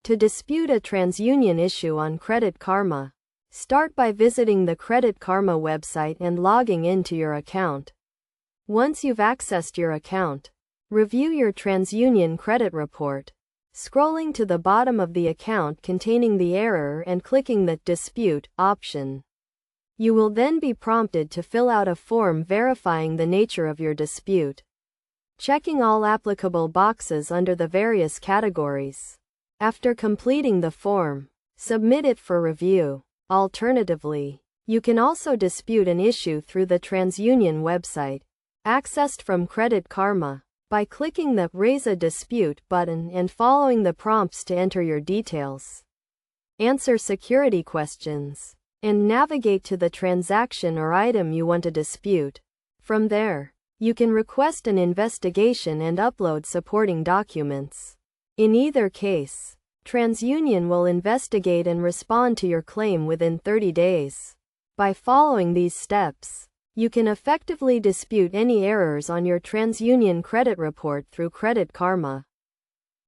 To dispute a TransUnion issue on Credit Karma, start by visiting the Credit Karma website and logging into your account. Once you've accessed your account, review your TransUnion credit report, scrolling to the bottom of the account containing the error and clicking the Dispute option. You will then be prompted to fill out a form verifying the nature of your dispute, checking all applicable boxes under the various categories. After completing the form, submit it for review. Alternatively, you can also dispute an issue through the TransUnion website, accessed from Credit Karma, by clicking the Raise a Dispute button and following the prompts to enter your details. Answer security questions, and navigate to the transaction or item you want to dispute. From there, you can request an investigation and upload supporting documents. In either case, TransUnion will investigate and respond to your claim within 30 days. By following these steps, you can effectively dispute any errors on your TransUnion credit report through Credit Karma.